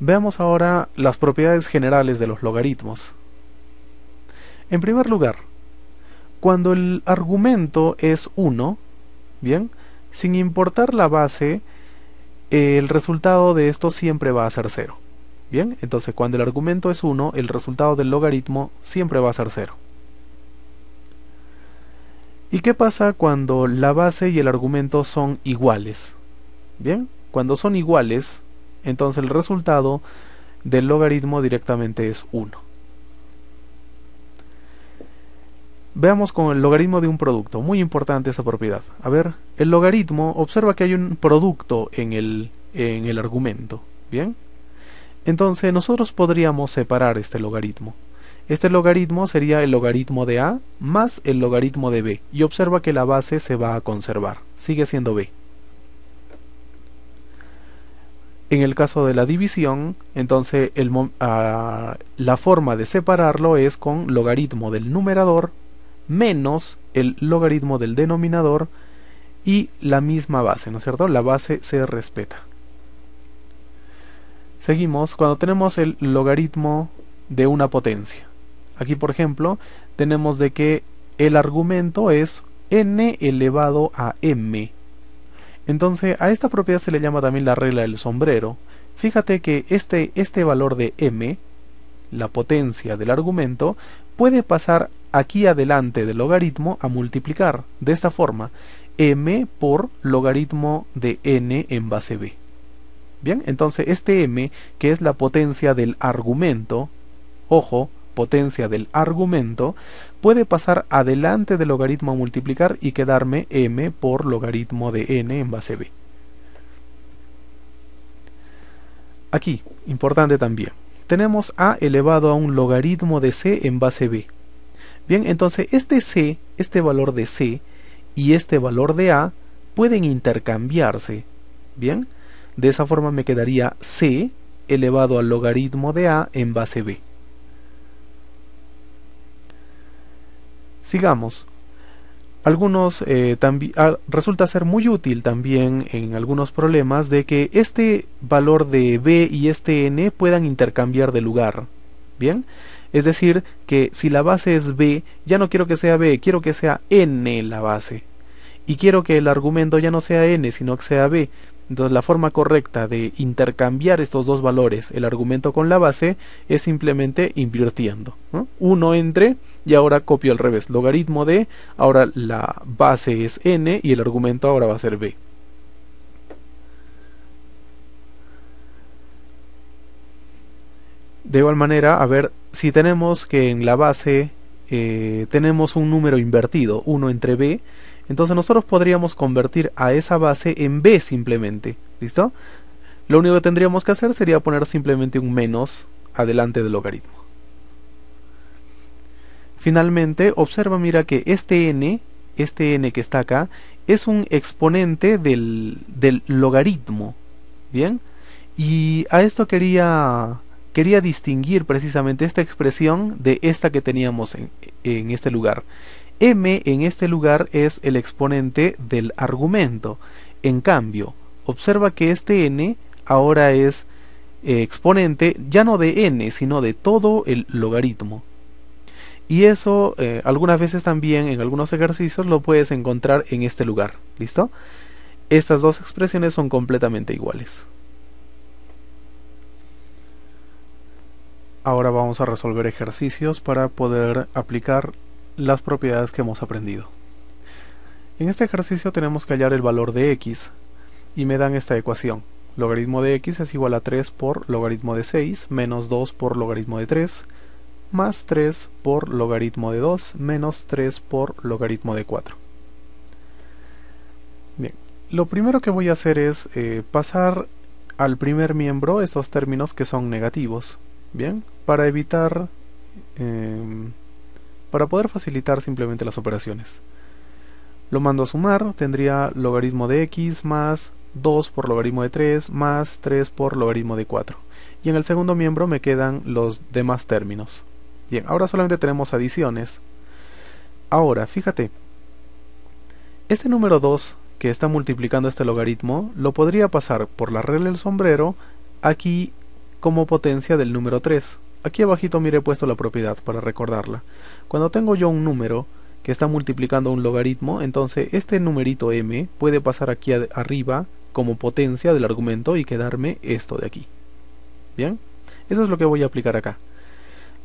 Veamos ahora las propiedades generales de los logaritmos. En primer lugar, cuando el argumento es 1, bien, sin importar la base, el resultado de esto siempre va a ser 0. Bien, entonces cuando el argumento es 1, el resultado del logaritmo siempre va a ser 0. ¿Y qué pasa cuando la base y el argumento son iguales? Bien, cuando son iguales, entonces el resultado del logaritmo directamente es 1. Veamos con el logaritmo de un producto, muy importante esa propiedad. A ver, el logaritmo, observa que hay un producto en el argumento, ¿bien? Entonces nosotros podríamos separar este logaritmo. Este logaritmo sería el logaritmo de a más el logaritmo de b, y observa que la base se va a conservar, sigue siendo b. En el caso de la división, entonces la forma de separarlo es con logaritmo del numerador menos el logaritmo del denominador y la misma base, ¿no es cierto? La base se respeta. Seguimos cuando tenemos el logaritmo de una potencia. Aquí, por ejemplo, tenemos de que el argumento es n elevado a m. Entonces, a esta propiedad se le llama también la regla del sombrero. Fíjate que este valor de m, la potencia del argumento, puede pasar aquí adelante del logaritmo a multiplicar. De esta forma, m por logaritmo de n en base b. Bien, entonces este m, que es la potencia del argumento, ojo, potencia del argumento, puede pasar adelante del logaritmo a multiplicar y quedarme m por logaritmo de n en base b. Aquí, importante también, tenemos a elevado a un logaritmo de c en base b. Bien, entonces este valor de c y este valor de a pueden intercambiarse. Bien, de esa forma me quedaría c elevado al logaritmo de a en base b. Sigamos. Resulta ser muy útil también en algunos problemas de que este valor de b y este n puedan intercambiar de lugar. Bien, es decir, que si la base es b, ya no quiero que sea b, quiero que sea n la base. Y quiero que el argumento ya no sea n, sino que sea b. Entonces la forma correcta de intercambiar estos dos valores, el argumento con la base, es simplemente invirtiendo, ¿no? Uno entre y ahora copio al revés. Logaritmo de, ahora la base es n y el argumento ahora va a ser b. De igual manera, a ver, si tenemos que en la base tenemos un número invertido, 1 entre b, entonces nosotros podríamos convertir a esa base en b simplemente, ¿listo? Lo único que tendríamos que hacer sería poner simplemente un menos adelante del logaritmo. Finalmente, observa, mira que este n que está acá, es un exponente del logaritmo, ¿bien? Y a esto quería distinguir precisamente esta expresión de esta que teníamos en este lugar. M en este lugar es el exponente del argumento. En cambio, observa que este n ahora es exponente ya no de n, sino de todo el logaritmo. Y eso algunas veces también en algunos ejercicios lo puedes encontrar en este lugar. ¿Listo? Estas dos expresiones son completamente iguales. Ahora vamos a resolver ejercicios para poder aplicar las propiedades que hemos aprendido. En este ejercicio tenemos que hallar el valor de x y me dan esta ecuación. Logaritmo de x es igual a 3 por logaritmo de 6 menos 2 por logaritmo de 3 más 3 por logaritmo de 2 menos 3 por logaritmo de 4. Bien, lo primero que voy a hacer es pasar al primer miembro estos términos que son negativos. Bien, para evitar, para poder facilitar simplemente las operaciones. Lo mando a sumar, tendría logaritmo de x más 2 por logaritmo de 3 más 3 por logaritmo de 4. Y en el segundo miembro me quedan los demás términos. Bien, ahora solamente tenemos adiciones. Ahora, fíjate, este número 2 que está multiplicando este logaritmo, lo podría pasar por la regla del sombrero aquí como potencia del número 3. Aquí abajito mire he puesto la propiedad para recordarla. Cuando tengo yo un número que está multiplicando un logaritmo, entonces este numerito m puede pasar aquí arriba como potencia del argumento y quedarme esto de aquí. Bien, eso es lo que voy a aplicar acá.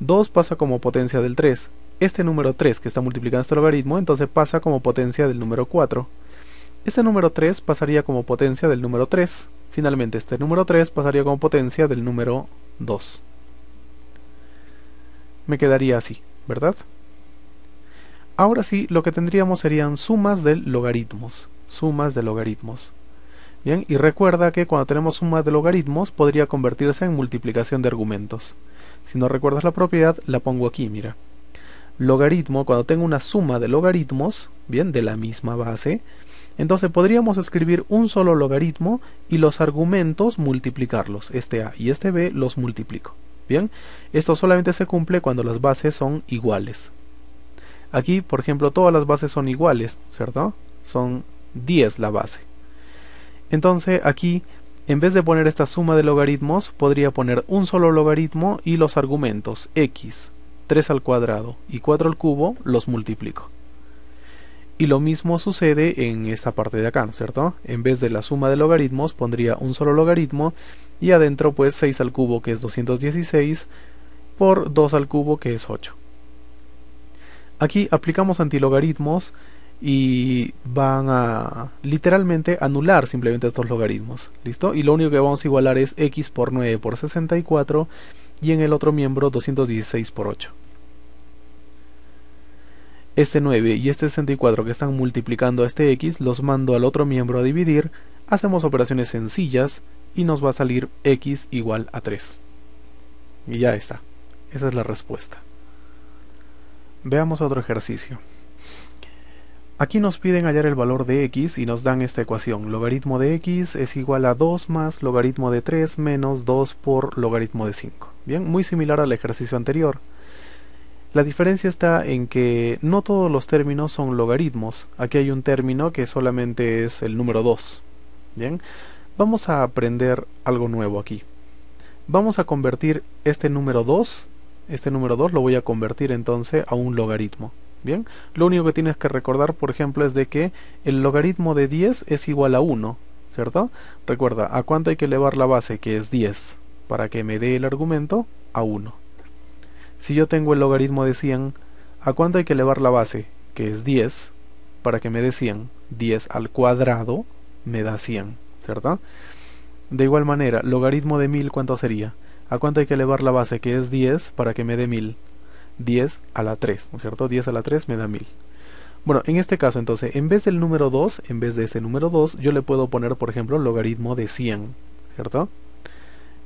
2 pasa como potencia del 3. Este número 3 que está multiplicando este logaritmo, entonces pasa como potencia del número 4. Este número 3 pasaría como potencia del número 3. Finalmente este número 3 pasaría como potencia del número 2. Me quedaría así, ¿verdad? Ahora sí, lo que tendríamos serían sumas de logaritmos. Sumas de logaritmos. Bien, y recuerda que cuando tenemos sumas de logaritmos podría convertirse en multiplicación de argumentos. Si no recuerdas la propiedad, la pongo aquí, mira. Logaritmo, cuando tengo una suma de logaritmos, bien, de la misma base, entonces podríamos escribir un solo logaritmo y los argumentos multiplicarlos. Este a y este b los multiplico. Bien, esto solamente se cumple cuando las bases son iguales. Aquí, por ejemplo, todas las bases son iguales, ¿cierto? Son 10 la base. Entonces aquí, en vez de poner esta suma de logaritmos, podría poner un solo logaritmo y los argumentos x, 3 al cuadrado y 4 al cubo los multiplico. Y lo mismo sucede en esta parte de acá, ¿no es cierto? En vez de la suma de logaritmos pondría un solo logaritmo y adentro pues 6 al cubo que es 216 por 2 al cubo que es 8. Aquí aplicamos antilogaritmos y van a literalmente anular simplemente estos logaritmos. ¿Listo? Y lo único que vamos a igualar es x por 9 por 64 y en el otro miembro 216 por 8. Este 9 y este 64 que están multiplicando a este x los mando al otro miembro a dividir, hacemos operaciones sencillas y nos va a salir x igual a 3. Y ya está. Esa es la respuesta. Veamos otro ejercicio. Aquí nos piden hallar el valor de x y nos dan esta ecuación. Logaritmo de x es igual a 2 más logaritmo de 3 menos 2 por logaritmo de 5. Bien, muy similar al ejercicio anterior. La diferencia está en que no todos los términos son logaritmos. Aquí hay un término que solamente es el número 2. Bien, vamos a aprender algo nuevo aquí. Vamos a convertir este número 2 lo voy a convertir entonces a un logaritmo. Bien, lo único que tienes que recordar, por ejemplo, es de que el logaritmo de 10 es igual a 1, ¿cierto? Recuerda, ¿a cuánto hay que elevar la base, que es 10, para que me dé el argumento? A 1. Si yo tengo el logaritmo de 100, ¿a cuánto hay que elevar la base, que es 10, para que me dé 100? 10 al cuadrado me da 100, ¿cierto? De igual manera, logaritmo de 1000, ¿cuánto sería? ¿A cuánto hay que elevar la base, que es 10, para que me dé 1000? 10 a la 3, ¿no es cierto? 10 a la 3 me da 1000. Bueno, en este caso entonces, en vez del número 2, en vez de ese número 2, yo le puedo poner, por ejemplo, logaritmo de 100, ¿cierto?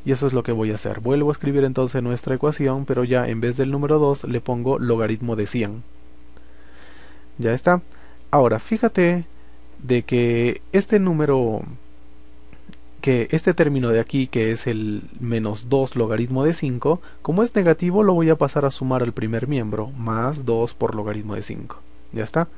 Y eso es lo que voy a hacer. Vuelvo a escribir entonces nuestra ecuación, pero ya en vez del número 2 le pongo logaritmo de 100. Ya está. Ahora, fíjate de que este término de aquí, que es el menos 2 logaritmo de 5, como es negativo lo voy a pasar a sumar al primer miembro, más 2 por logaritmo de 5. Ya está.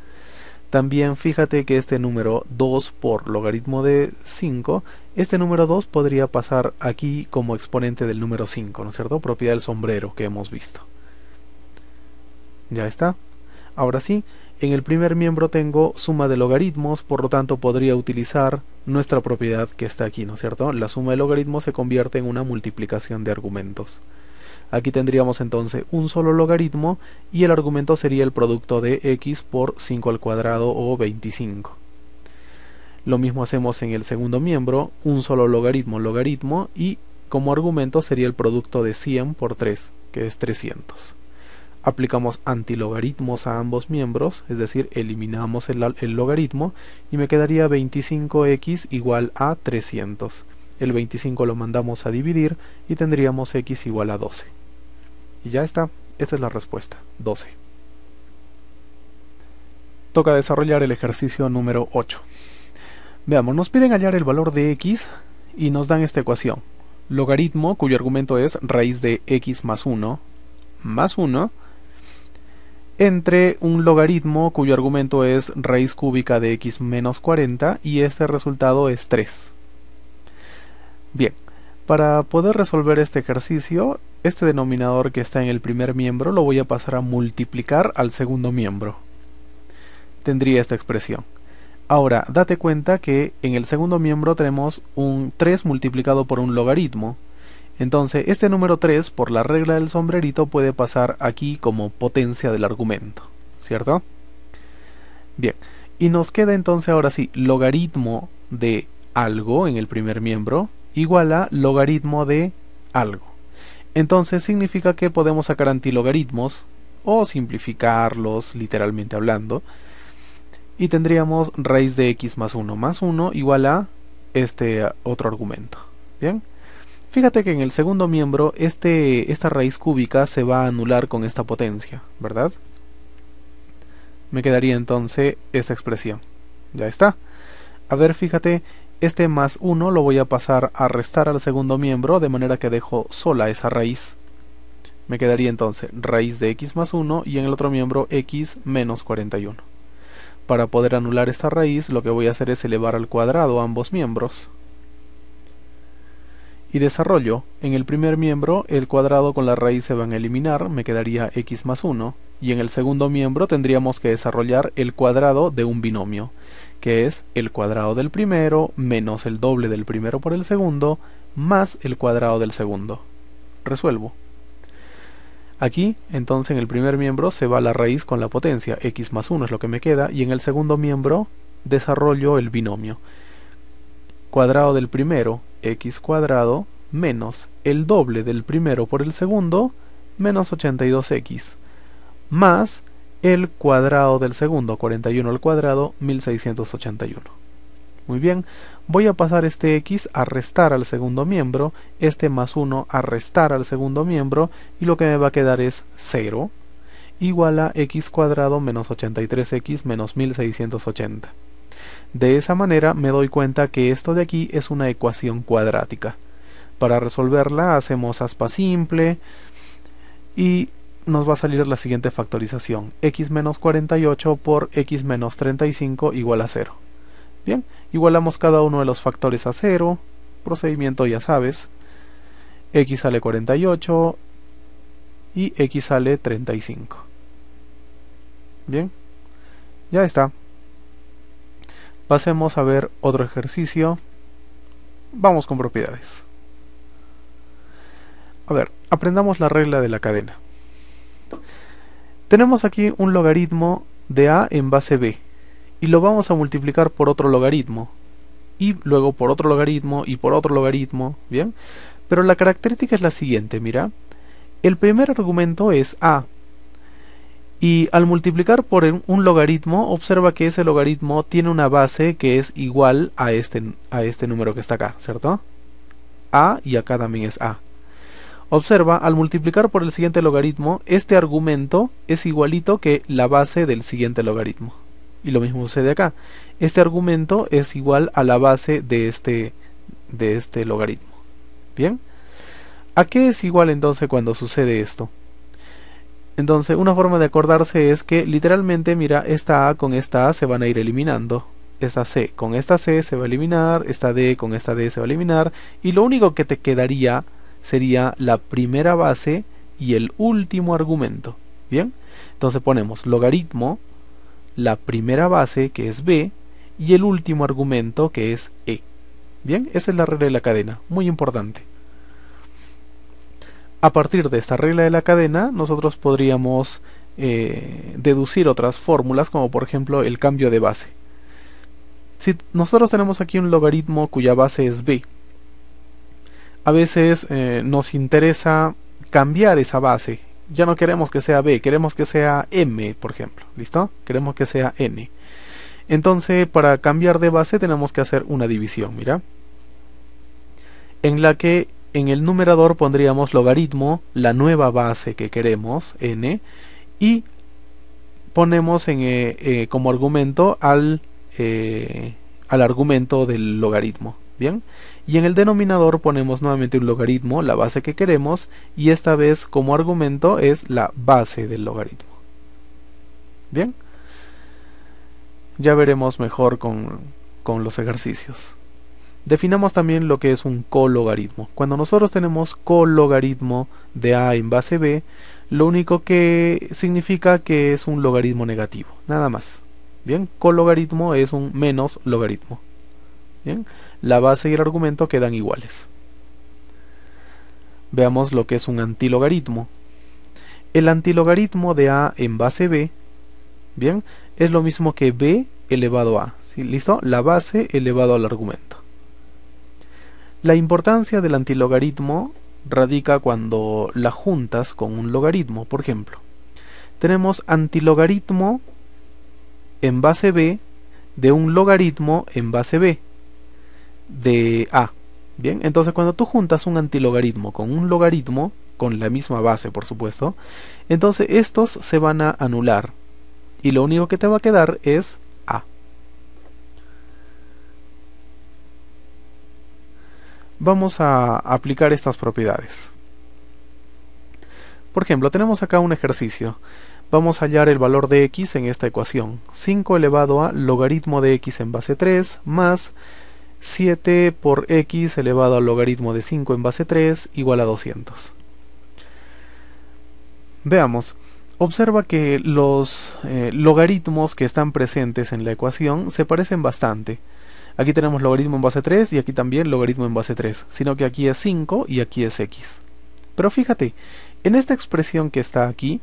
También fíjate que este número 2 por logaritmo de 5, este número 2 podría pasar aquí como exponente del número 5, ¿no es cierto? Propiedad del sombrero que hemos visto. Ya está. Ahora sí, en el primer miembro tengo suma de logaritmos, por lo tanto podría utilizar nuestra propiedad que está aquí, ¿no es cierto? La suma de logaritmos se convierte en una multiplicación de argumentos. Aquí tendríamos entonces un solo logaritmo y el argumento sería el producto de x por 5 al cuadrado o 25. Lo mismo hacemos en el segundo miembro, un solo logaritmo y como argumento sería el producto de 100 por 3, que es 300. Aplicamos antilogaritmos a ambos miembros, es decir, eliminamos el logaritmo y me quedaría 25x igual a 300. El 25 lo mandamos a dividir y tendríamos x igual a 12. Y ya está, esta es la respuesta, 12. Toca desarrollar el ejercicio número 8. Veamos, nos piden hallar el valor de x y nos dan esta ecuación. Logaritmo cuyo argumento es raíz de x más 1 entre un logaritmo cuyo argumento es raíz cúbica de x menos 40 y este resultado es 3. Bien, Para poder resolver este ejercicio, este denominador que está en el primer miembro lo voy a pasar a multiplicar al segundo miembro. Tendría esta expresión. Ahora, date cuenta que en el segundo miembro tenemos un 3 multiplicado por un logaritmo. Entonces, este número 3, por la regla del sombrerito, puede pasar aquí como potencia del argumento, ¿cierto? Bien, y nos queda entonces ahora sí, logaritmo de algo en el primer miembro igual a logaritmo de algo. Entonces significa que podemos sacar antilogaritmos o simplificarlos literalmente hablando, y tendríamos raíz de x más 1 igual a este otro argumento. Bien, fíjate que en el segundo miembro esta raíz cúbica se va a anular con esta potencia, ¿verdad? Me quedaría entonces esta expresión. Ya está. A ver, fíjate, este más 1 lo voy a pasar a restar al segundo miembro, de manera que dejo sola esa raíz. Me quedaría entonces raíz de x más 1 y en el otro miembro x menos 41. Para poder anular esta raíz, lo que voy a hacer es elevar al cuadrado ambos miembros. Y desarrollo. En el primer miembro, el cuadrado con la raíz se van a eliminar, me quedaría x más 1. Y en el segundo miembro tendríamos que desarrollar el cuadrado de un binomio, que es el cuadrado del primero menos el doble del primero por el segundo, más el cuadrado del segundo. Resuelvo. Aquí, entonces, en el primer miembro se va la raíz con la potencia, x más 1 es lo que me queda, y en el segundo miembro desarrollo el binomio. Cuadrado del primero, x cuadrado, menos el doble del primero por el segundo, menos 82x, más el cuadrado del segundo, 41 al cuadrado, 1681. Muy bien, voy a pasar este x a restar al segundo miembro, este más 1 a restar al segundo miembro, y lo que me va a quedar es 0, igual a x cuadrado menos 83x menos 1680. De esa manera me doy cuenta que esto de aquí es una ecuación cuadrática. Para resolverla hacemos aspa simple y nos va a salir la siguiente factorización: x menos 48 por x menos 35 igual a 0. Bien, igualamos cada uno de los factores a 0, procedimiento ya sabes, x sale 48 y x sale 35. Bien, ya está. Pasemos a ver otro ejercicio. Vamos con propiedades. A ver, aprendamos la regla de la cadena. Tenemos aquí un logaritmo de a en base b, y lo vamos a multiplicar por otro logaritmo, y luego por otro logaritmo, y por otro logaritmo, ¿bien? Pero la característica es la siguiente, mira. El primer argumento es a, y al multiplicar por un logaritmo, observa que ese logaritmo tiene una base que es igual a este número que está acá, ¿cierto? A, y acá también es a. Observa, al multiplicar por el siguiente logaritmo, este argumento es igualito que la base del siguiente logaritmo. Y lo mismo sucede acá. Este argumento es igual a la base de este logaritmo. ¿Bien? ¿A qué es igual entonces cuando sucede esto? Entonces, una forma de acordarse es que literalmente, mira, esta A con esta A se van a ir eliminando. Esta C con esta C se va a eliminar, esta D con esta D se va a eliminar, y lo único que te quedaría sería la primera base y el último argumento. ¿Bien? Entonces ponemos logaritmo, la primera base que es B, y el último argumento que es E. Bien, esa es la regla de la cadena, muy importante. A partir de esta regla de la cadena, nosotros podríamos deducir otras fórmulas, como por ejemplo el cambio de base. Si nosotros tenemos aquí un logaritmo cuya base es b, a veces nos interesa cambiar esa base. Ya no queremos que sea b, queremos que sea m, por ejemplo. ¿Listo? Queremos que sea n. Entonces, para cambiar de base tenemos que hacer una división, mira, en la que en el numerador pondríamos logaritmo, la nueva base que queremos, n, y ponemos como argumento al argumento del logaritmo. Bien, y en el denominador ponemos nuevamente un logaritmo, la base que queremos, y esta vez como argumento es la base del logaritmo. Bien, ya veremos mejor con los ejercicios. Definamos también lo que es un cologaritmo. Cuando nosotros tenemos cologaritmo de a en base b, lo único que significa que es un logaritmo negativo, nada más. Bien, cologaritmo es un menos logaritmo. Bien, la base y el argumento quedan iguales. Veamos lo que es un antilogaritmo. El antilogaritmo de a en base b, bien, es lo mismo que b elevado a. ¿Sí? ¿Listo? La base elevado al argumento. La importancia del antilogaritmo radica cuando la juntas con un logaritmo. Por ejemplo, tenemos antilogaritmo en base b de un logaritmo en base b de a. Bien, entonces cuando tú juntas un antilogaritmo con un logaritmo, con la misma base por supuesto, entonces estos se van a anular y lo único que te va a quedar es a. Vamos a aplicar estas propiedades. Por ejemplo, tenemos acá un ejercicio. Vamos a hallar el valor de x en esta ecuación. 5 elevado a logaritmo de x en base 3 más 7 por x elevado al logaritmo de 5 en base 3 igual a 200. Veamos. Observa que los logaritmos que están presentes en la ecuación se parecen bastante. Aquí tenemos logaritmo en base 3 y aquí también logaritmo en base 3, sino que aquí es 5 y aquí es x. Pero fíjate, en esta expresión que está aquí,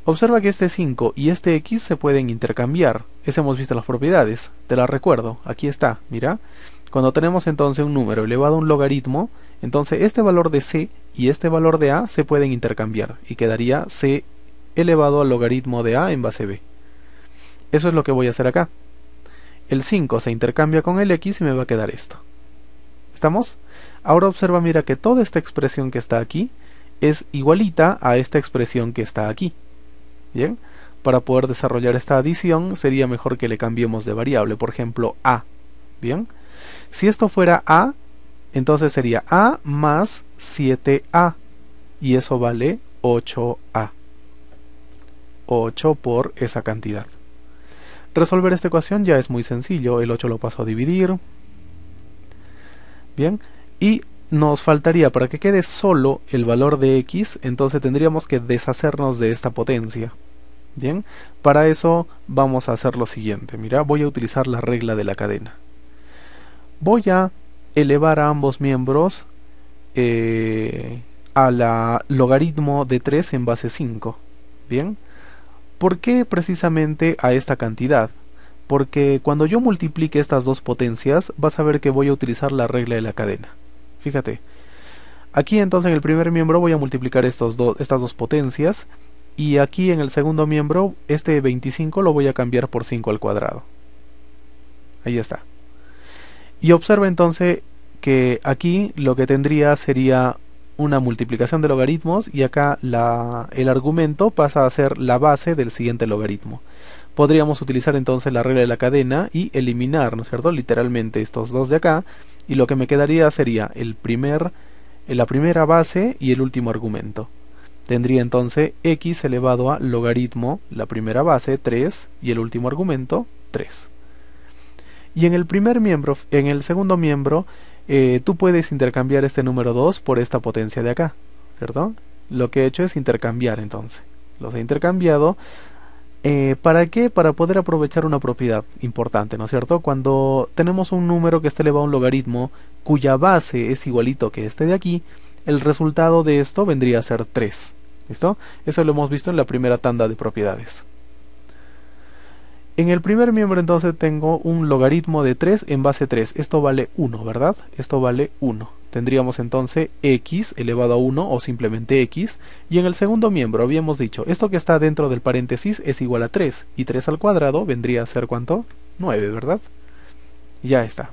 observa que este 5 y este x se pueden intercambiar. Eso hemos visto en las propiedades, te las recuerdo, aquí está, mira. Cuando tenemos entonces un número elevado a un logaritmo, entonces este valor de c y este valor de a se pueden intercambiar y quedaría c elevado al logaritmo de a en base b. Eso es lo que voy a hacer acá. El 5 se intercambia con el x y me va a quedar esto. ¿Estamos? Ahora observa, mira que toda esta expresión que está aquí es igualita a esta expresión que está aquí. Bien, para poder desarrollar esta adición sería mejor que le cambiemos de variable, por ejemplo a. Bien, si esto fuera a, entonces sería a más 7a y eso vale 8a. 8 por esa cantidad. Resolver esta ecuación ya es muy sencillo, el 8 lo paso a dividir. Bien, y nos faltaría, para que quede solo el valor de x, entonces tendríamos que deshacernos de esta potencia. Bien, para eso vamos a hacer lo siguiente. Mira, voy a utilizar la regla de la cadena. Voy a elevar a ambos miembros a la logaritmo de 3 en base 5. Bien, ¿por qué precisamente a esta cantidad? Porque cuando yo multiplique estas dos potencias, vas a ver que voy a utilizar la regla de la cadena. Fíjate, aquí entonces en el primer miembro voy a multiplicar estas dos potencias, y aquí en el segundo miembro, este 25 lo voy a cambiar por 5 al cuadrado. Ahí está. Y observa entonces que aquí lo que tendría sería una multiplicación de logaritmos y acá el argumento pasa a ser la base del siguiente logaritmo. Podríamos utilizar entonces la regla de la cadena y eliminar, ¿no es cierto?, literalmente estos dos de acá, y lo que me quedaría sería la primera base y el último argumento. Tendría entonces x elevado a logaritmo, la primera base 3 y el último argumento 3. Y en el segundo miembro, tú puedes intercambiar este número 2 por esta potencia de acá, ¿cierto? Lo que he hecho es intercambiar entonces. Los he intercambiado. ¿Para qué? Para poder aprovechar una propiedad importante, ¿no es cierto? Cuando tenemos un número que está elevado a un logaritmo cuya base es igualito que este de aquí, el resultado de esto vendría a ser 3. ¿Listo? Eso lo hemos visto en la primera tanda de propiedades. En el primer miembro entonces tengo un logaritmo de 3 en base 3. Esto vale 1, ¿verdad? Esto vale 1. Tendríamos entonces x elevado a 1 o simplemente x. Y en el segundo miembro habíamos dicho, esto que está dentro del paréntesis es igual a 3. Y 3 al cuadrado vendría a ser ¿cuánto? 9, ¿verdad? Ya está.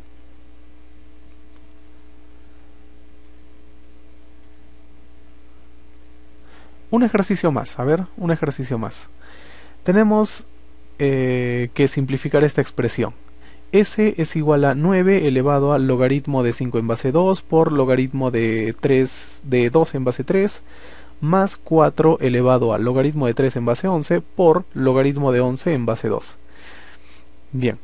Un ejercicio más, a ver, un ejercicio más. Tenemos que simplificar esta expresión. S es igual a 9 elevado al logaritmo de 5 en base 2 por logaritmo de 2 en base 3 más 4 elevado al logaritmo de 3 en base 11 por logaritmo de 11 en base 2. Bien,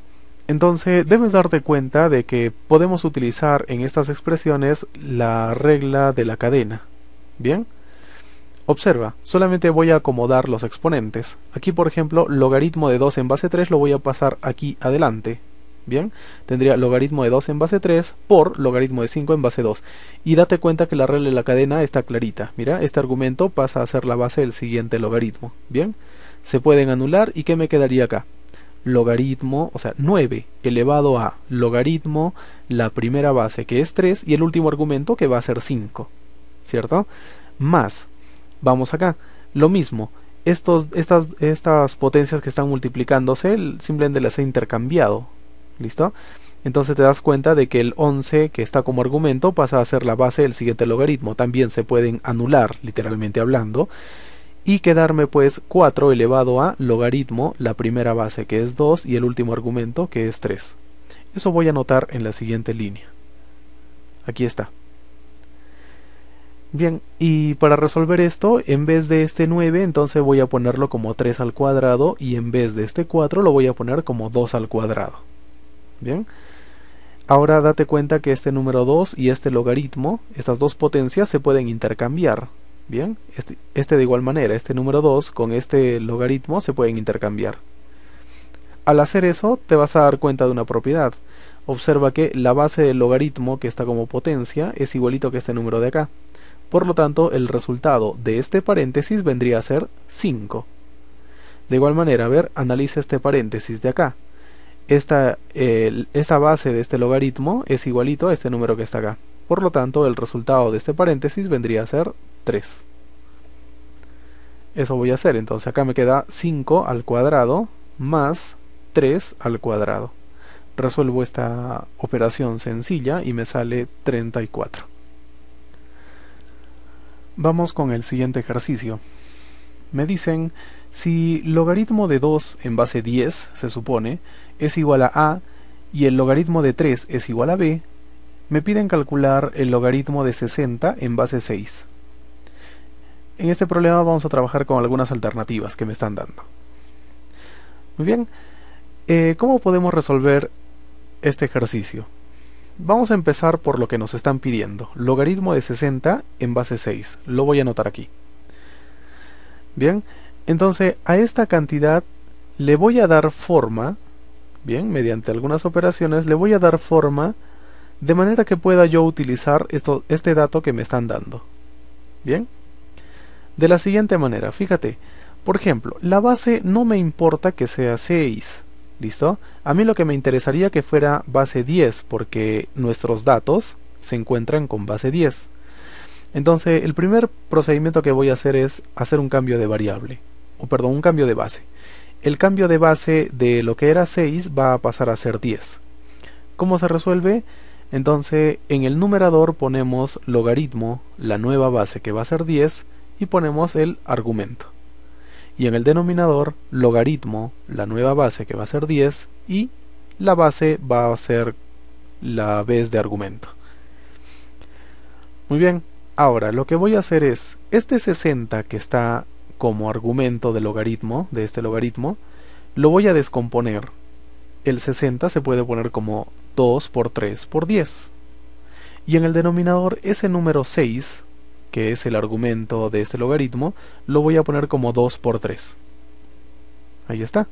Entonces debes darte cuenta de que podemos utilizar en estas expresiones la regla de la cadena. Bien, observa, solamente voy a acomodar los exponentes. Aquí por ejemplo, logaritmo de 2 en base 3 lo voy a pasar aquí adelante. Bien, tendría logaritmo de 2 en base 3 por logaritmo de 5 en base 2. Y date cuenta que la regla de la cadena está clarita. Mira, este argumento pasa a ser la base del siguiente logaritmo. Bien, se pueden anular y ¿qué me quedaría acá? Logaritmo, o sea, 9 elevado a logaritmo, la primera base que es 3 y el último argumento que va a ser 5, ¿cierto? Más, vamos acá, lo mismo, estas potencias que están multiplicándose, simplemente las he intercambiado, ¿listo? Entonces te das cuenta de que el 11 que está como argumento pasa a ser la base del siguiente logaritmo, también se pueden anular, literalmente hablando, y quedarme pues 4 elevado a logaritmo, la primera base que es 2 y el último argumento que es 3. Eso voy a anotar en la siguiente línea. Aquí está. Bien, y para resolver esto, en vez de este 9, entonces voy a ponerlo como 3 al cuadrado y en vez de este 4 lo voy a poner como 2 al cuadrado. Bien. Ahora date cuenta que este número 2 y este logaritmo, estas dos potencias se pueden intercambiar. Bien, este de igual manera, este número 2 con este logaritmo se pueden intercambiar. Al hacer eso te vas a dar cuenta de una propiedad. Observa que la base del logaritmo que está como potencia es igualito que este número de acá. Por lo tanto, el resultado de este paréntesis vendría a ser 5. De igual manera, a ver, analiza este paréntesis de acá. Esta base de este logaritmo es igualito a este número que está acá. Por lo tanto, el resultado de este paréntesis vendría a ser 3. Eso voy a hacer. Entonces acá me queda 5 al cuadrado más 3 al cuadrado. Resuelvo esta operación sencilla y me sale 34. Vamos con el siguiente ejercicio. Me dicen, si logaritmo de 2 en base 10, se supone, es igual a y el logaritmo de 3 es igual a b, me piden calcular el logaritmo de 60 en base 6. En este problema vamos a trabajar con algunas alternativas que me están dando. Muy bien, ¿cómo podemos resolver este ejercicio? Vamos a empezar por lo que nos están pidiendo. Logaritmo de 60 en base 6. Lo voy a anotar aquí. Bien, entonces a esta cantidad le voy a dar forma, bien, mediante algunas operaciones le voy a dar forma de manera que pueda yo utilizar este dato que me están dando. Bien, de la siguiente manera, fíjate, por ejemplo, la base no me importa que sea 6, ¿listo? A mí lo que me interesaría que fuera base 10 porque nuestros datos se encuentran con base 10. Entonces el primer procedimiento que voy a hacer es hacer un cambio de variable, un cambio de base. El cambio de base de lo que era 6 va a pasar a ser 10. ¿Cómo se resuelve? Entonces en el numerador ponemos logaritmo, la nueva base que va a ser 10, y ponemos el argumento. Y en el denominador logaritmo, la nueva base que va a ser 10, y la base va a ser la vez de argumento. Muy bien. Ahora, lo que voy a hacer es, este 60 que está como argumento del logaritmo, de este logaritmo, lo voy a descomponer. El 60 se puede poner como 2 por 3 por 10. Y en el denominador, ese número 6, que es el argumento de este logaritmo, lo voy a poner como 2 por 3. Ahí está.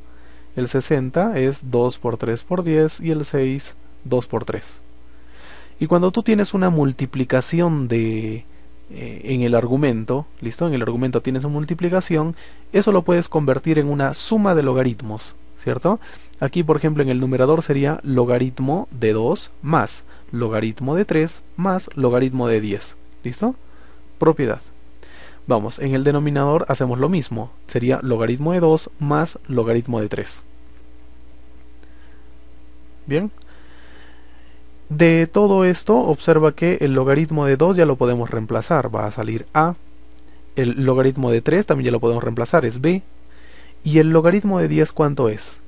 El 60 es 2 por 3 por 10 y el 6, 2 por 3. Y cuando tú tienes una multiplicación en el argumento, ¿listo? En el argumento tienes una multiplicación, eso lo puedes convertir en una suma de logaritmos, ¿cierto? Aquí, por ejemplo, en el numerador sería logaritmo de 2 más logaritmo de 3 más logaritmo de 10, ¿listo? Propiedad. Vamos, en el denominador hacemos lo mismo, sería logaritmo de 2 más logaritmo de 3. Bien. De todo esto, observa que el logaritmo de 2 ya lo podemos reemplazar, va a salir a. El logaritmo de 3 también ya lo podemos reemplazar, es b. Y el logaritmo de 10, ¿cuánto es?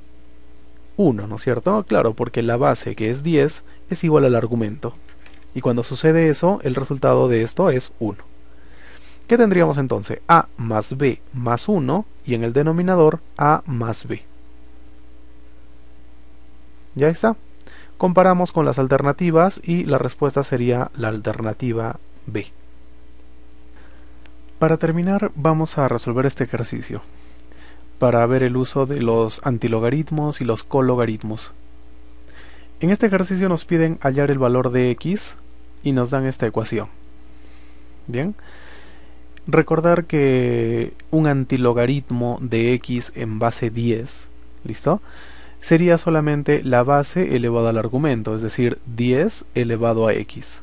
1, ¿no es cierto? Claro, porque la base, que es 10, es igual al argumento. Y cuando sucede eso, el resultado de esto es 1. ¿Qué tendríamos entonces? A más b más 1, y en el denominador a más b. Ya está. Comparamos con las alternativas y la respuesta sería la alternativa B. Para terminar, vamos a resolver este ejercicio para ver el uso de los antilogaritmos y los cologaritmos. En este ejercicio nos piden hallar el valor de x y nos dan esta ecuación. Bien, recordar que un antilogaritmo de x en base 10, ¿listo?, sería solamente la base elevado al argumento, es decir, 10 elevado a x.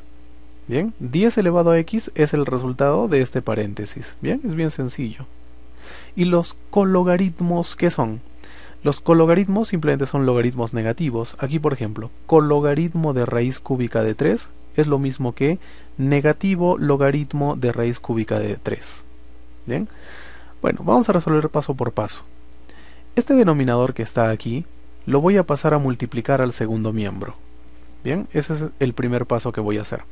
Bien, 10 elevado a x es el resultado de este paréntesis. Bien, es bien sencillo. ¿Y los cologaritmos qué son? Los cologaritmos simplemente son logaritmos negativos. Aquí, por ejemplo, cologaritmo de raíz cúbica de 3 es lo mismo que negativo logaritmo de raíz cúbica de 3. Bien, bueno, vamos a resolver paso por paso. Este denominador que está aquí lo voy a pasar a multiplicar al segundo miembro. Bien, ese es el primer paso que voy a hacer.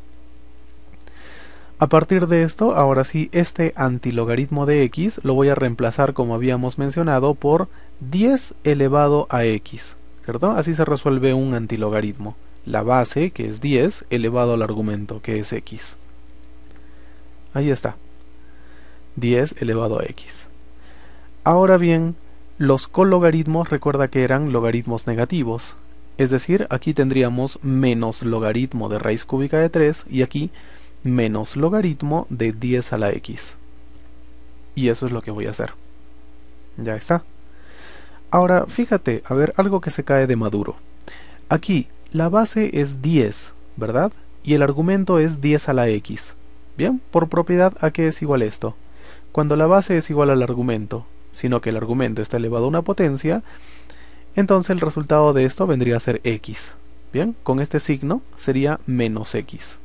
A partir de esto, ahora sí, este antilogaritmo de x lo voy a reemplazar, como habíamos mencionado, por 10 elevado a x, ¿cierto? Así se resuelve un antilogaritmo. La base, que es 10, elevado al argumento, que es x. Ahí está. 10 elevado a x. Ahora bien, los cologaritmos, recuerda que eran logaritmos negativos. Es decir, aquí tendríamos menos logaritmo de raíz cúbica de 3 y aquí menos logaritmo de 10 a la x. Y eso es lo que voy a hacer. Ya está. Ahora, fíjate, a ver, algo que se cae de maduro. Aquí, la base es 10, ¿verdad? Y el argumento es 10 a la x. Bien, por propiedad, ¿a qué es igual esto? Cuando la base es igual al argumento, sino que el argumento está elevado a una potencia, entonces el resultado de esto vendría a ser x. Bien, con este signo sería menos x.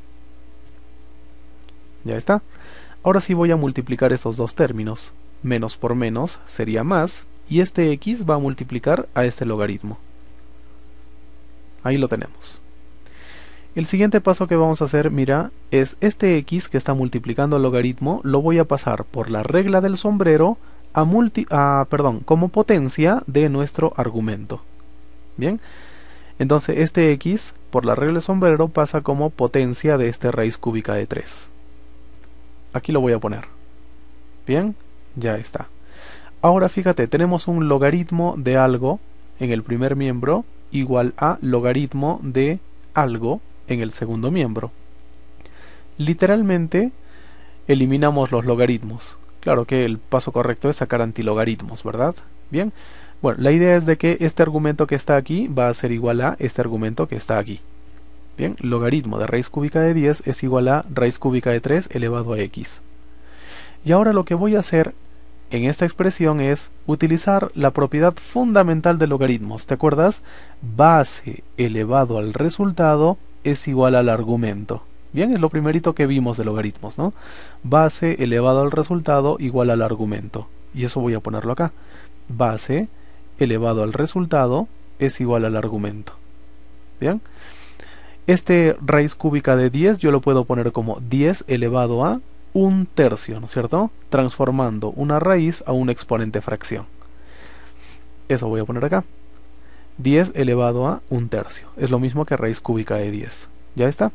Ya está. Ahora sí voy a multiplicar estos dos términos. Menos por menos sería más, y este x va a multiplicar a este logaritmo. Ahí lo tenemos. El siguiente paso que vamos a hacer, mira, es este x que está multiplicando el logaritmo, lo voy a pasar por la regla del sombrero como potencia de nuestro argumento. Bien, entonces este x por la regla del sombrero pasa como potencia de esta raíz cúbica de 3. Aquí lo voy a poner. Bien, ya está. Ahora fíjate, tenemos un logaritmo de algo en el primer miembro igual a logaritmo de algo en el segundo miembro. Literalmente eliminamos los logaritmos. Claro que el paso correcto es sacar antilogaritmos, ¿verdad? Bien, bueno, la idea es de que este argumento que está aquí va a ser igual a este argumento que está aquí. Bien, logaritmo de raíz cúbica de 10 es igual a raíz cúbica de 3 elevado a x. Y ahora lo que voy a hacer en esta expresión es utilizar la propiedad fundamental de logaritmos. ¿Te acuerdas? Base elevado al resultado es igual al argumento. Bien, es lo primerito que vimos de logaritmos, ¿no? Base elevado al resultado igual al argumento. Y eso voy a ponerlo acá. Base elevado al resultado es igual al argumento. Bien. Este raíz cúbica de 10 yo lo puedo poner como 10 elevado a 1/3, ¿no es cierto? Transformando una raíz a un exponente fracción. Eso voy a poner acá. 10 elevado a 1/3. Es lo mismo que raíz cúbica de 10. ¿Ya está?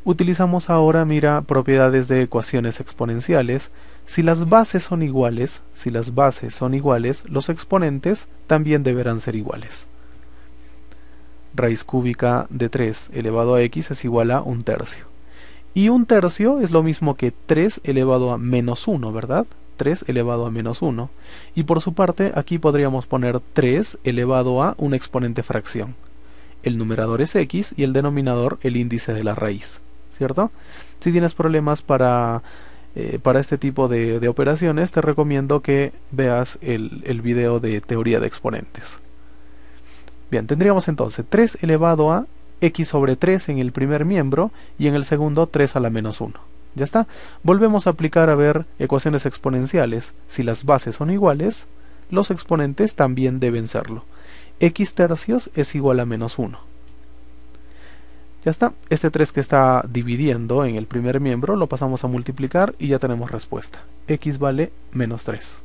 Utilizamos ahora, mira, propiedades de ecuaciones exponenciales. Si las bases son iguales, los exponentes también deberán ser iguales. Raíz cúbica de 3 elevado a x es igual a 1/3. Y 1/3 es lo mismo que 3 elevado a menos 1, ¿verdad? 3 elevado a menos 1. Y por su parte, aquí podríamos poner 3 elevado a un exponente fracción. El numerador es x y el denominador el índice de la raíz, ¿cierto? Si tienes problemas para este tipo de operaciones, te recomiendo que veas el video de teoría de exponentes. Bien, tendríamos entonces 3 elevado a x sobre 3 en el primer miembro y en el segundo 3 a la menos 1. Ya está. Volvemos a aplicar a ver ecuaciones exponenciales. Si las bases son iguales, los exponentes también deben serlo. X tercios es igual a menos 1. Ya está. Este 3 que está dividiendo en el primer miembro lo pasamos a multiplicar y ya tenemos respuesta. X vale menos 3.